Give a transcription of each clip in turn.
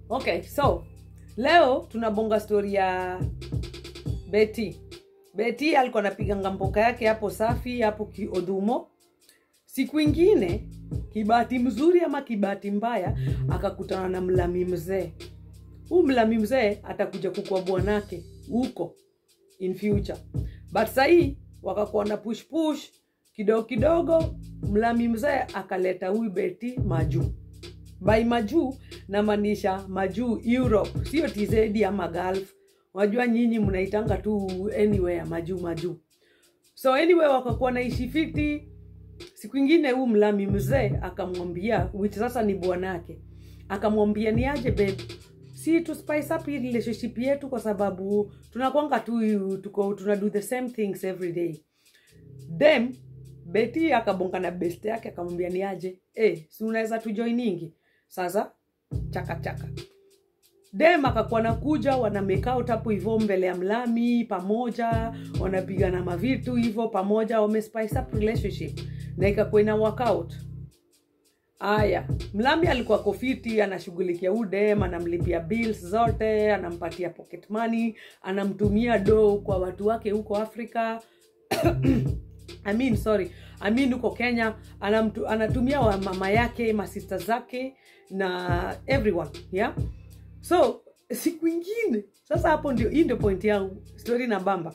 Okay, so leo tunabonga story ya Betty. Betty alikuwa anapiga ngamboka yake hapo Safi, hapo Odhumo. Siku ingine, kibahati mzuri ama kibahati mbaya, akakutana na mlami mzee. Huyu mlami mzee atakuja kukua bwanake huko in future. But sahi wakakuwa na push kidogo mlami mzee akaleta huyu Betty Maju. By Maju na maanisha Maju Europe, sio TZ ama Gulf. Wajua nyinyi mnaitanga tu anywhere Maju. So anyway wakakuwa naishi 50. Siku nyingine huyu mlami mzee akamwambia, which sasa ni bwanake, akamwambia ni aje babe, si to spice up relationship yetu kwa sababu tunakuanga tu tuna do the same things every day. Then Betty akabonga na best yake akamwambia ni aje, si unaweza tu joiningi sasa chaka. Dem akakuwa nakuja wana make out hapo hivyo mbele ya mlami pamoja, wanapigana mavitu hivyo pamoja, wame spice up relationship na ikakuwa ina work out. Aya, mlami alikuwa kofiti, anashughulikia udem, anamlipia bills zote, anampatia pocket money, anamtumia do kwa watu wake huko Afrika. I mean huko Kenya, anatumia wa mama yake, ma sister zake na everyone, yeah? So, siku ingine, sasa hapo ndio point yangu, story na bamba.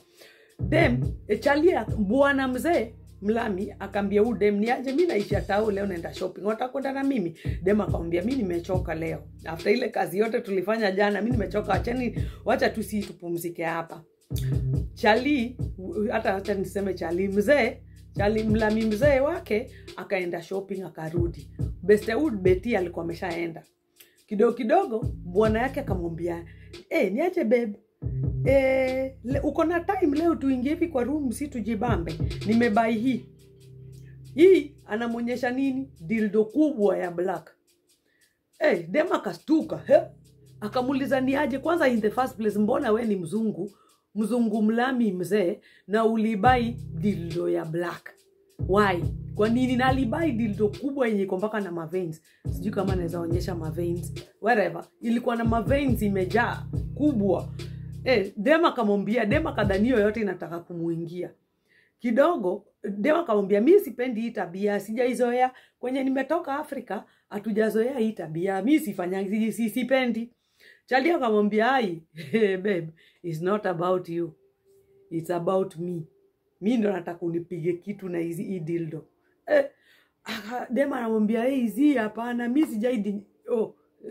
Dem, chalia bwana mzee, mlami, akambia udem ni aje mimi naisha tao leo naenda shopping. Watakwenda na mimi? Dem akamwambia mimi nimechoka leo. After ile kazi yote tulifanya jana, mimi nimechoka, wacha tu si tupumzike hapa. Chali, acha niseme chali mzee, mlami mzee wake akaenda shopping akarudi. Betty alikuwa ameshaenda. Kidogo bwana yake akamwambia, niache babe, uko na time leo tuingie hivi kwa room si tujibambe, nimebai hii anamonyesha nini, dildo kubwa ya black. Dem akastuka, akamuliza ni aje kwanza, in the first place mbona we ni mzungu mlami mzee na ulibai dildo ya black? Why? Kwa nini na alibai dildo kubwa yenye iko mpaka na maveins? Sijui kama naweza onyesha maveins. Whatever. Ilikuwa na maveins imejaa kubwa. Dem akamwambia, dem akadhania yote inataka kumuingia. Kidogo dem akamwambia mimi sipendi hii tabia, sijaizoea. Kwenye nimetoka Afrika hatujazoea hii tabia. Mimi sifanyangi, sipendi. Charlie akamwambia, babe, it's not about you. It's about me. Mimi ndo nataka unipige kitu na hizi dildo. Dem anamwambia hizi hapana, mimi sijaidi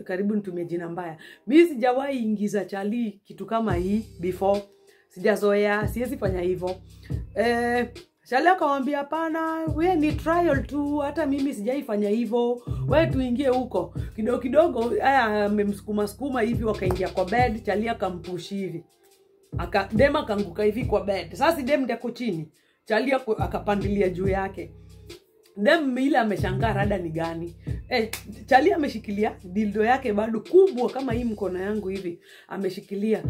karibu nitumie jina mbaya. Mimi sijawahi ingiza Charlie kitu kama hii before. Sijazoea, siwezi fanya hivyo. Charlie akamwambia hapana, wewe ni trial tu, hata mimi sijaifanya hivyo. Wewe tuingie huko. Kidogo amemsukuma hivi wakaingia kwa bed, Charlie akampush hivi. Dem akaanguka hivi kwa bed. Sasa dem ndiko chini. Charlie akapandilia juu yake. Dem ile ameshangaa rada ni gani. Charlie ameshikilia dildo yake bado kubwa kama hii mkono yangu hivi. Ameshikilia,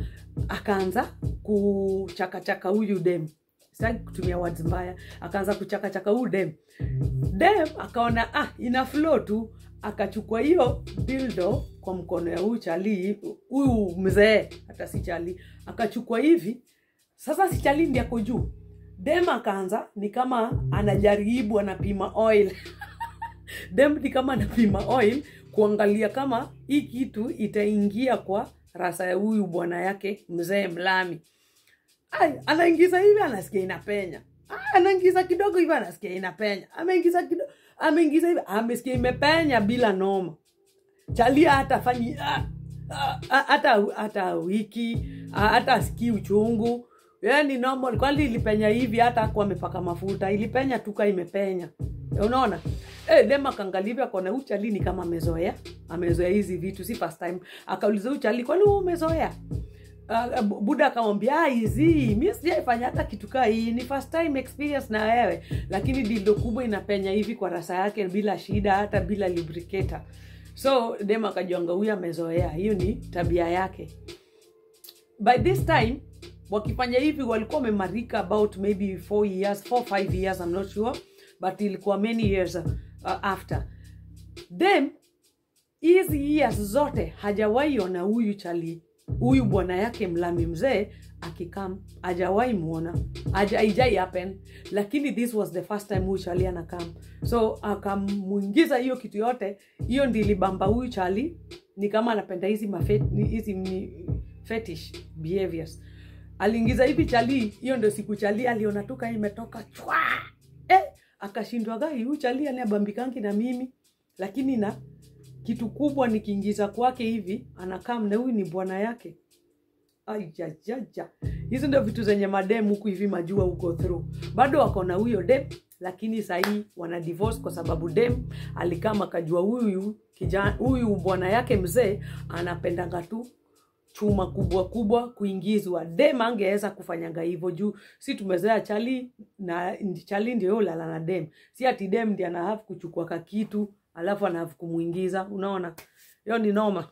akaanza kuchaka huyu dem. Sasa kutumia words mbaya, akaanza kuchaka huyu dem. Dem akaona ina flow tu, akachukua hiyo dildo kwa mkono ya huyu Charlie, huyu mzee, hata si Charlie, akachukua hivi. Sasa si Charlie ndiye ako juu. Dem akaanza ni kama anajaribu anapima oil. Dem ni kama anapima oil kuangalia kama hii kitu itaingia kwa rasa ya huyu bwana yake mzee mlami. Anaingiza hivi anasikia inapenya. Anaingiza kidogo hivi anasikia inapenya. Ameingiza hivi amesikia imepenya bila noma. Charlie hatafanyi hata wiki, hata sikii uchungu. Yaani normal, kwani ilipenya hivi hata kwa amepaka mafuta, ilipenya tuka imepenya. Unaona? Dem akaangalia akaona huyu Charlie ni kama amezoea hizi vitu, si first time. Akauliza huyu Charlie, kwani wewe umezoea? Buda akamwambia hizi mimi sijaifanya hata kitu kama hii, ni first time experience na wewe, lakini dildo kubwa inapenya hivi kwa rasa yake bila shida, hata bila lubricator. So dem akajianga huyu amezoea, hiyo ni tabia yake. By this time wakifanya hivi walikuwa wamemarika about maybe 4-5 years, I'm not sure, but ilikuwa many years after. Then hizi years zote hajawahi ona huyu chali, huyu bwana yake mlami mzee akikam, hajawahi muona, haijai happen. Lakini this was the first time huyu chali anakam, so akamuingiza hiyo kitu yote. Hiyo ndio ilibamba huyu chali, ni kama anapenda hizi fetish behaviors. Aliingiza hivi chali, hiyo ndio siku chali aliona tuka imetoka chwa, akashindwa gai huyu chali anabambikangi na mimi, lakini na kitu kubwa nikiingiza kwake hivi anakam na huyu ni bwana yake. Ajajaja, hizo ndio vitu zenye madem huku hivi majua uko through. Bado wako na huyo dem, lakini sahi wana divorce kwa sababu dem alikama kajua huyu bwana yake mzee anapendanga tu chuma kubwa kubwa kuingizwa. Dem angeweza kufanyanga hivyo juu si tumezoea chali, na chali ndio yule lala na dem, si ati dem ndiye ana have kuchukua kitu alafu ana have kumuingiza. Unaona, hiyo ni noma.